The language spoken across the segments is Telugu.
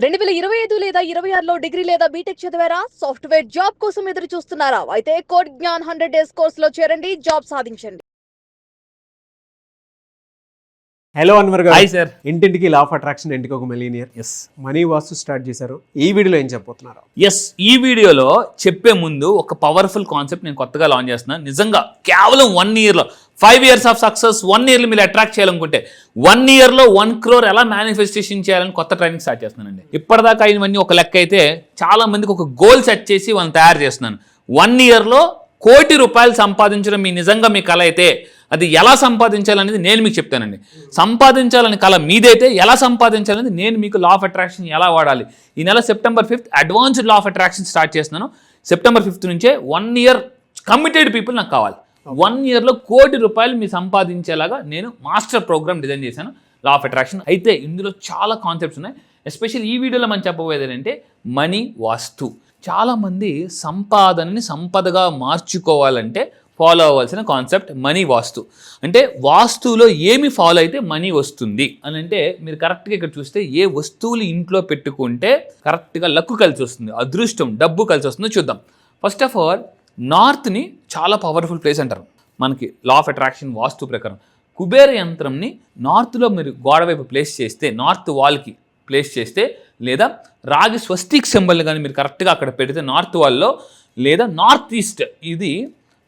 2025 లేదా 26లో డిగ్రీ లేదా బీటెక్ చదివారా? సాఫ్ట్‌వేర్ జాబ్ కోసం ఎదురు చూస్తున్నారా? అయితే కోడ్ జ్ఞాన్ 100 డేస్ కోర్సులో చేరండి, జాబ్ సాధించండి. హలో అన్వర్ గారు. Hi sir. ఇంటింటికి లా ఆఫ్ అట్రాక్షన్, ఇంటికి ఒక మిలీనియర్ ఎస్ మనీ వాస్తు స్టార్ట్ చేశారు. ఈ వీడియోలో ఏం చెప్పబోతున్నారు? ఎస్ ఈ వీడియోలో చెప్పే ముందు ఒక పవర్ఫుల్ కాన్సెప్ట్ నేను కొత్తగా లాంచ్ చేస్తున్నాను. నిజంగా కేవలం 1 ఇయర్లో 5 years ఆఫ్ సక్సెస్, 1 yearలో మీరు అట్రాక్ట్ చేయాలనుకుంటే 1 yearలో 1 crore ఎలా మేనిఫెస్టేషన్ చేయాలని కొత్త ట్రైనింగ్ స్టార్ట్ చేస్తున్నానండి. ఇప్పటిదాకా అయినవన్నీ ఒక లెక్క అయితే చాలా మందికి ఒక గోల్ సెట్ చేసి వాళ్ళని తయారు చేస్తున్నాను. 1 yearలో ₹1 కోటి సంపాదించడం నిజంగా మీ కళ అయితే అది ఎలా సంపాదించాలనేది నేను మీకు చెప్తానండి. సంపాదించాలని కళ మీదైతే ఎలా సంపాదించాలనేది నేను మీకు లా ఆఫ్ అట్రాక్షన్ ఎలా వాడాలి. ఈ నెల September 5th advanced law of attraction start చేస్తున్నాను. September 5th నుంచే 1 year కమిటెడ్ పీపుల్ నాకు కావాలి. 1 yearలో ₹1 కోటి మీరు సంపాదించేలాగా నేను మాస్టర్ ప్రోగ్రామ్ డిజైన్ చేశాను లా ఆఫ్ అట్రాక్షన్. అయితే ఇందులో చాలా కాన్సెప్ట్స్ ఉన్నాయి. ఎస్పెషల్లీ ఈ వీడియోలో మనం చెప్పబోయేది ఏంటంటే మనీ వాస్తు. చాలామంది సంపాదనని సంపదగా మార్చుకోవాలంటే ఫాలో అవ్వాల్సిన కాన్సెప్ట్ మనీ వాస్తు. అంటే వాస్తువులో ఏమి ఫాలో అయితే మనీ వస్తుంది అని అంటే మీరు కరెక్ట్గా ఇక్కడ చూస్తే ఏ వస్తువులు ఇంట్లో పెట్టుకుంటే కరెక్ట్గా లక్కు కలిసి వస్తుంది, అదృష్టం, డబ్బు కలిసి వస్తుందో చూద్దాం. ఫస్ట్ ఆఫ్ ఆల్ నార్త్ని చాలా పవర్ఫుల్ ప్లేస్ అంటారు మనకి లా ఆఫ్ అట్రాక్షన్ వాస్తు ప్రకారం. కుబేర యంత్రంని నార్త్లో మీరు గోడ వైపు ప్లేస్ చేస్తే, నార్త్ వాల్కి ప్లేస్ చేస్తే, లేదా రాగి స్వస్తిక్ సింబల్ని కానీ మీరు కరెక్ట్గా అక్కడ పెడితే నార్త్ వాల్లో, లేదా నార్త్ ఈస్ట్, ఇది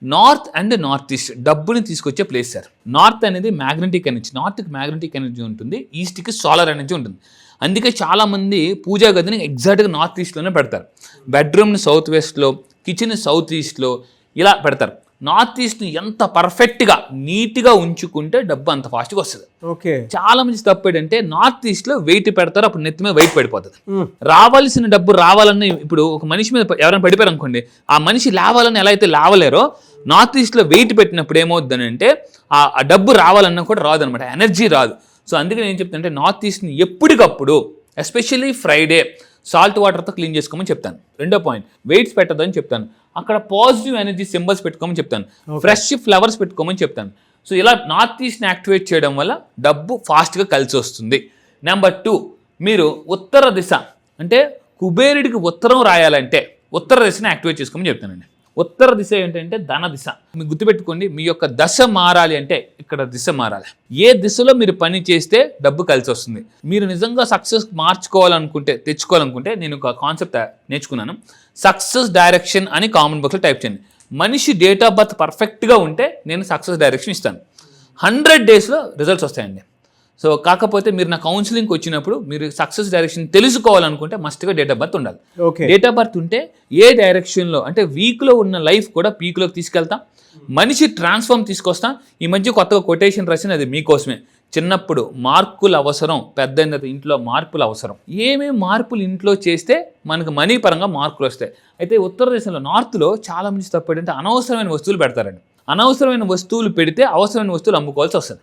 నార్త్ అండ్ నార్త్ ఈస్ట్ డబ్బుని తీసుకొచ్చే ప్లేస్ సార్. నార్త్ అనేది మ్యాగ్నెటిక్ ఎనర్జీ, నార్త్కి మ్యాగ్నెటిక్ ఎనర్జీ ఉంటుంది, ఈస్ట్కి సోలార్ ఎనర్జీ ఉంటుంది. అందుకే చాలామంది పూజా గదిని ఎగ్జాక్ట్గా నార్త్ ఈస్ట్లోనే పెడతారు. బెడ్రూమ్ని సౌత్ వెస్ట్లో, కిచెన్ సౌత్ ఈస్ట్లో ఇలా పెడతారు. నార్త్ ఈస్ట్ని ఎంత పర్ఫెక్ట్గా నీట్గా ఉంచుకుంటే డబ్బు అంత ఫాస్ట్గా వస్తుంది. ఓకే. చాలా మంది తప్పు ఏంటంటే నార్త్ ఈస్ట్లో వెయిట్ పెడతారు, అప్పుడు నెత్తి మీద వెయిట్ పడిపోతుంది. రావాల్సిన డబ్బు రావాలని ఇప్పుడు ఒక మనిషి మీద ఎవరైనా పడిపోయారు అనుకోండి, ఆ మనిషి లేవాలని ఎలా అయితే లేవలేరో నార్త్ ఈస్ట్లో వెయిట్ పెట్టినప్పుడు ఏమవుతుందని అంటే ఆ డబ్బు రావాలన్నా కూడా రాదు అనమాట, ఎనర్జీ రాదు. సో అందుకే నేను చెప్తానంటే నార్త్ ఈస్ట్ని ఎప్పటికప్పుడు ఎస్పెషల్లీ ఫ్రైడే సాల్ట్ వాటర్తో క్లీన్ చేసుకోమని చెప్తాను. రెండో పాయింట్, వెయిట్స్ పెట్టదని చెప్తాను. అక్కడ పాజిటివ్ ఎనర్జీ సింబల్స్ పెట్టుకోమని చెప్తాను, ఫ్రెష్ ఫ్లవర్స్ పెట్టుకోమని చెప్తాను. సో ఇలా నార్త్ ఈస్ట్ని యాక్టివేట్ చేయడం వల్ల డబ్బు ఫాస్ట్గా కలిసి వస్తుంది. నెంబర్ 2, మీరు ఉత్తర దిశ అంటే కుబేరుడికి ఉత్తరం రాయాలంటే ఉత్తర దిశని యాక్టివేట్ చేసుకోమని చెప్తానండి. ఉత్తర దిశ ఏంటంటే ధన దిశ. మీరు గుర్తుపెట్టుకోండి, మీ యొక్క దశ మారాలి అంటే ఇక్కడ దిశ మారాలి. ఏ దిశలో మీరు పని చేస్తే డబ్బు కలిసి వస్తుంది. మీరు నిజంగా సక్సెస్ మార్చుకోవాలనుకుంటే, తెచ్చుకోవాలనుకుంటే నేను ఒక కాన్సెప్ట్ నేర్చుకున్నాను. సక్సెస్ డైరెక్షన్ అని కామెంట్ బాక్స్లో టైప్ చేయండి. మనిషి డేట్ ఆఫ్ బర్త్ పర్ఫెక్ట్గా ఉంటే నేను సక్సెస్ డైరెక్షన్ ఇస్తాను. 100 daysలో రిజల్ట్స్ వస్తాయండి. సో కాకపోతే మీరు నా కౌన్సిలింగ్కి వచ్చినప్పుడు మీరు సక్సెస్ డైరెక్షన్ తెలుసుకోవాలనుకుంటే మస్ట్గా డేట్ ఆఫ్ బర్త్ ఉండాలి. డేట్ ఆఫ్ బర్త్ ఉంటే ఏ డైరెక్షన్లో అంటే వీక్లో ఉన్న లైఫ్ కూడా పీక్లోకి తీసుకెళ్తాం, మనిషి ట్రాన్స్ఫార్మ్ తీసుకొస్తాం. ఈ మధ్య కొత్తగా కొటేషన్ రాసిన అది మీకోసమే. చిన్నప్పుడు మార్పులు అవసరం, పెద్దయిన ఇంట్లో మార్పులు అవసరం. ఏమేమి మార్పులు ఇంట్లో చేస్తే మనకు మనీ పరంగా మార్పులు వస్తాయి. అయితే ఉత్తర దేశంలో నార్త్లో చాలా మంది తప్పు ఏంటంటే అనవసరమైన వస్తువులు పెడతారండి. అనవసరమైన వస్తువులు పెడితే అవసరమైన వస్తువులు అమ్ముకోవాల్సి వస్తుంది.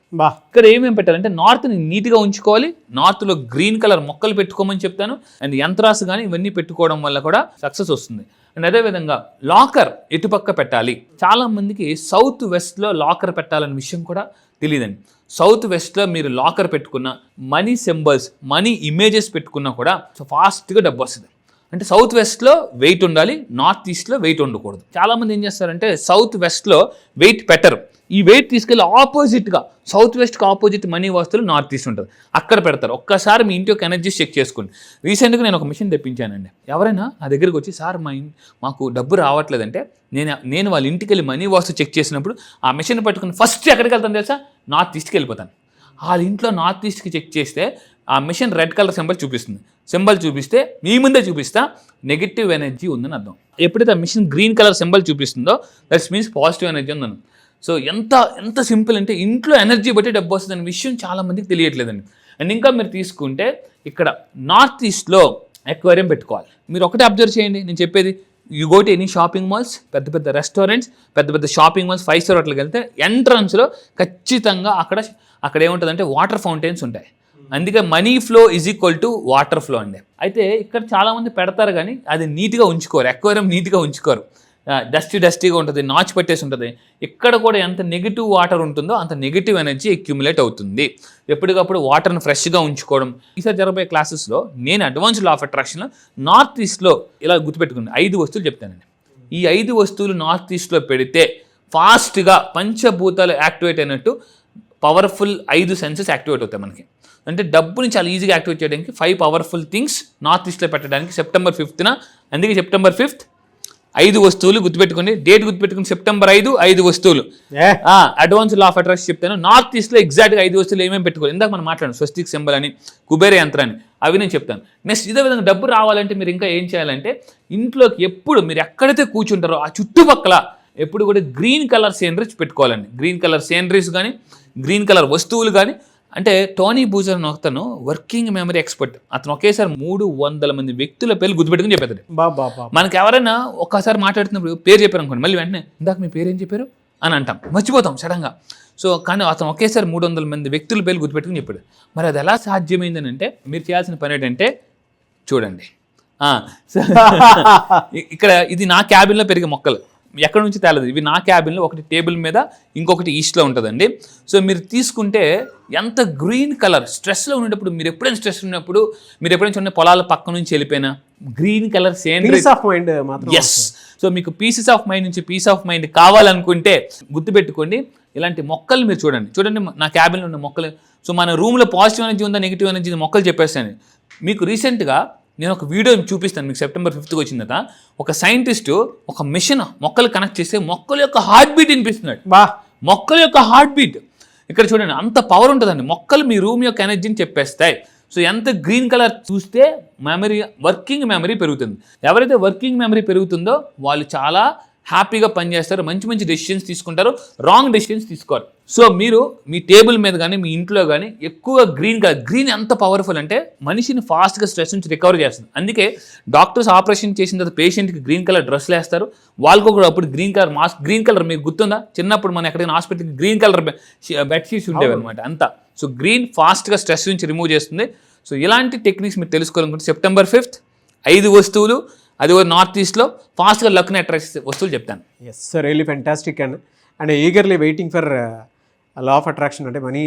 ఇక్కడ ఏమేమి పెట్టాలంటే నార్త్ని నీట్గా ఉంచుకోవాలి. నార్త్లో గ్రీన్ కలర్ మొక్కలు పెట్టుకోమని చెప్తాను. అండ్ యంత్రాస్ కానీ ఇవన్నీ పెట్టుకోవడం వల్ల కూడా సక్సెస్ వస్తుంది. అండ్ అదేవిధంగా లాకర్ ఎటుపక్క పెట్టాలి. చాలా మందికి సౌత్ వెస్ట్లో లాకర్ పెట్టాలనే విషయం కూడా తెలియదండి. సౌత్ వెస్ట్లో మీరు లాకర్ పెట్టుకున్న, మనీ సింబల్స్, మనీ ఇమేజెస్ పెట్టుకున్నా కూడా ఫాస్ట్గా డబ్బు వస్తుంది. అంటే సౌత్ వెస్ట్లో వెయిట్ ఉండాలి, నార్త్ ఈస్ట్లో వెయిట్ ఉండకూడదు. చాలామంది ఏం చేస్తారంటే సౌత్ వెస్ట్లో వెయిట్ పెట్టరు. ఈ వెయిట్ తీసుకెళ్ళి ఆపోజిట్గా సౌత్ వెస్ట్కి ఆపోజిట్ మనీ వస్తువులు నార్త్ ఈస్ట్ ఉంటుంది, అక్కడ పెడతారు. ఒక్కసారి మీ ఇంటి యొక్క ఎనర్జీస్ చెక్ చేసుకోండి. రీసెంట్గా నేను ఒక మిషన్ తెప్పించానండి. ఎవరైనా నా దగ్గరికి వచ్చి సార్ మాకు డబ్బు రావట్లేదంటే నేను వాళ్ళ ఇంటికి వెళ్ళి మనీ వస్తువు చెక్ చేసినప్పుడు ఆ మిషన్ పట్టుకుని ఫస్ట్ ఎక్కడికి వెళ్తాను తెలుసా? నార్త్ ఈస్ట్కి వెళ్ళిపోతాను. వాళ్ళ ఇంట్లో నార్త్ ఈస్ట్కి చెక్ చేస్తే ఆ మిషన్ రెడ్ కలర్ సింబల్ చూపిస్తుంది. సింబల్ చూపిస్తే మీ ముందే చూపిస్తా నెగిటివ్ ఎనర్జీ ఉందని అర్థం. ఎప్పుడైతే ఆ మిషన్ గ్రీన్ కలర్ సింబల్ చూపిస్తుందో దట్స్ మీన్స్ పాజిటివ్ ఎనర్జీ ఉందని. సో ఎంత సింపుల్ అంటే ఇంట్లో ఎనర్జీ బట్టి డబ్బు వస్తుంది అనే విషయం చాలామందికి తెలియట్లేదండి. అండ్ ఇంకా మీరు తీసుకుంటే ఇక్కడ నార్త్ ఈస్ట్లో ఎక్వేరియం పెట్టుకోవాలి. మీరు ఒకటే అబ్జర్వ్ చేయండి నేను చెప్పేది. You go to any shopping malls, పెద్ద పెద్ద రెస్టారెంట్స్, పెద్ద పెద్ద షాపింగ్ మాల్స్, 5 star హోటల్కి వెళ్తే ఎంట్రన్స్లో ఖచ్చితంగా అక్కడ ఏముంటుందంటే వాటర్ ఫౌంటైన్స్ ఉంటాయి. అందుకే money flow is equal to water flow అండి. అయితే ఇక్కడ చాలామంది పెడతారు కానీ అది నీట్గా ఉంచుకోరు, ఎక్వేరియం నీట్గా ఉంచుకోరు. డస్టీగా ఉంటుంది, నాచు పట్టేసి ఉంటుంది. ఇక్కడ కూడా ఎంత నెగిటివ్ వాటర్ ఉంటుందో అంత నెగిటివ్ ఎనర్జీ అక్యుములేట్ అవుతుంది. ఎప్పటికప్పుడు వాటర్ని ఫ్రెష్గా ఉంచుకోవడం. ఈసారి జరగబోయే క్లాసెస్లో నేను అడ్వాన్స్డ్ లా ఆఫ్ అట్రాక్షన్లో నార్త్ ఈస్ట్లో ఇలా గుర్తుపెట్టుకుని 5 వస్తువులు చెప్తానండి. ఈ 5 వస్తువులు నార్త్ ఈస్ట్లో పెడితే ఫాస్ట్గా పంచభూతాలు యాక్టివేట్ అయినట్టు పవర్ఫుల్ 5 సెన్సెస్ యాక్టివేట్ అవుతాయి మనకి. అంటే డబ్బుని చాలా ఈజీగా యాక్టివేట్ చేయడానికి 5 పవర్ఫుల్ థింగ్స్ నార్త్ ఈస్ట్లో పెట్టడానికి September 5th. అందుకే September 5th 5 వస్తువులు గుర్తుపెట్టుకోండి. డేట్ గుర్తుపెట్టుకుని September 5 5 వస్తువులు. అడ్వాన్స్ లా ఆఫ్ అట్రాక్షన్ చెప్తాను. నార్త్ ఈస్ట్లో ఎగ్జాక్ట్గా 5 వస్తువులు ఏమేమి పెట్టుకోవాలి. ఇందాక మనం మాట్లాడాం స్వస్తిక్ సింబల్ అని, కుబేర యంత్రాన్ని, అవి నేను చెప్తాను. నెక్స్ట్ ఇదే విధంగా డబ్బు రావాలంటే మీరు ఇంకా ఏం చేయాలంటే ఇంట్లోకి ఎప్పుడు మీరు ఎక్కడైతే కూర్చుంటారో ఆ చుట్టుపక్కల ఎప్పుడు కూడా గ్రీన్ కలర్ సీనరీస్ పెట్టుకోవాలండి. గ్రీన్ కలర్ సీనరీస్ కానీ గ్రీన్ కలర్ వస్తువులు కానీ. అంటే టోనీ బూజర్ అతను వర్కింగ్ మెమరీ ఎక్స్పర్ట్. అతను ఒకేసారి 300 మంది వ్యక్తుల పేర్లు గుర్తుపెట్టుకుని చెప్పేది. మనకి ఎవరైనా ఒక్కసారి మాట్లాడుతున్నప్పుడు పేరు చెప్పారు అనుకోండి, మళ్ళీ వెంటనే ఇందాక మీ పేరు ఏం చెప్పారు అని అంటాం, మర్చిపోతాం సడన్గా. సో కానీ అతను ఒకేసారి 300 మంది వ్యక్తుల పేర్లు గుర్తుపెట్టుకుని చెప్పాడు. మరి అది ఎలా సాధ్యమైందని అంటే మీరు చేయాల్సిన పని ఏంటంటే చూడండి. ఇక్కడ ఇది నా క్యాబిన్లో పెరిగే మొక్కలు, ఎక్కడి నుంచి తేలదు. ఇవి నా క్యాబిన్లో ఒకటి టేబుల్ మీద, ఇంకొకటి ఈస్ట్లో ఉంటుందండి. సో మీరు తీసుకుంటే ఎంత గ్రీన్ కలర్, స్ట్రెస్లో ఉండేటప్పుడు, మీరు ఎప్పుడైనా స్ట్రెస్ ఉన్నప్పుడు, మీరు ఎప్పుడైనా ఉన్న పొలాల పక్క నుంచి వెళ్ళిపోయినా green colour scenery. Yes. So మీకు పీసెస్ ఆఫ్ మైండ్ నుంచి పీస్ ఆఫ్ మైండ్ కావాలనుకుంటే గుర్తుపెట్టుకోండి, ఇలాంటి మొక్కలు మీరు చూడండి నా క్యాబిన్లో ఉన్న మొక్కలు. సో మన రూమ్లో పాజిటివ్ ఎనర్జీ ఉందా నెగిటివ్ ఎనర్జీ మొక్కలు చెప్పేస్తాను. మీకు రీసెంట్గా నేను ఒక వీడియో చూపిస్తాను మీకు. September 5th వచ్చిన తర్వాత ఒక సైంటిస్టు ఒక మిషన్ మొక్కలు కనెక్ట్ చేస్తే మొక్కల యొక్క హార్ట్ బీట్ వినిపిస్తున్నాడు. మొక్కల యొక్క హార్ట్ బీట్ ఇక్కడ చూడండి, అంత పవర్ ఉంటుందండి. మొక్కలు మీ రూమ్ యొక్క ఎనర్జీని చెప్పేస్తాయి. సో ఎంత గ్రీన్ కలర్ చూస్తే మెమరీ, వర్కింగ్ మెమరీ పెరుగుతుంది. ఎవరైతే వర్కింగ్ మెమరీ పెరుగుతుందో వాళ్ళు చాలా హ్యాపీగా పనిచేస్తారు, మంచి మంచి డెసిషన్స్ తీసుకుంటారు, రాంగ్ డెసిషన్స్ తీసుకోరు. సో మీరు మీ టేబుల్ మీద కానీ మీ ఇంట్లో కానీ ఎక్కువ గ్రీన్ ఎంత పవర్ఫుల్ అంటే మనిషిని ఫాస్ట్గా స్ట్రెస్ నుంచి రికవర్ చేస్తుంది. అందుకే డాక్టర్స్ ఆపరేషన్ చేసిన తర్వాత పేషెంట్కి గ్రీన్ కలర్ డ్రెస్లు వేస్తారు. వాళ్ళకు కూడా అప్పుడు green colour mask. Green colour మీకు గుర్తుందా, చిన్నప్పుడు మనం ఎక్కడైనా హాస్పిటల్కి గ్రీన్ కలర్ బెడ్షీట్స్ ఉండేవి అనమాట అంతా. సో గ్రీన్ ఫాస్ట్గా స్ట్రెస్ నుంచి రిమూవ్ చేస్తుంది. సో ఇలాంటి టెక్నిక్స్ మీరు తెలుసుకోవాలనుకుంటే September 5th 5 వస్తువులు, అది నార్త్ ఈస్ట్లో ఫాస్ట్గా లక్ని అట్రాక్ట్ చేసే వస్తువులు చెప్తాను. Yes sir, really fantastic and eagerly waiting for law of attraction. అంటే మనీ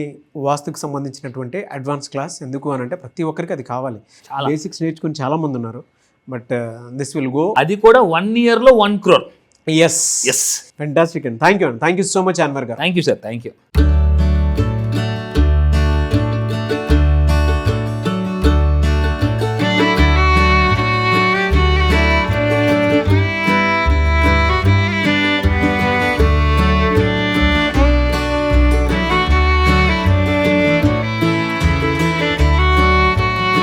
వాస్తుకు సంబంధించినటువంటి అడ్వాన్స్ క్లాస్. ఎందుకు అని అంటే ప్రతి ఒక్కరికి అది కావాలి. బేసిక్స్ నేర్చుకుని చాలా మంది ఉన్నారు, బట్ దిస్ విల్ గో. అది కూడా 1 yearలో 1 crore. Yes, fantastic and thank you so much Anwar garu. Thank you sir, thank you.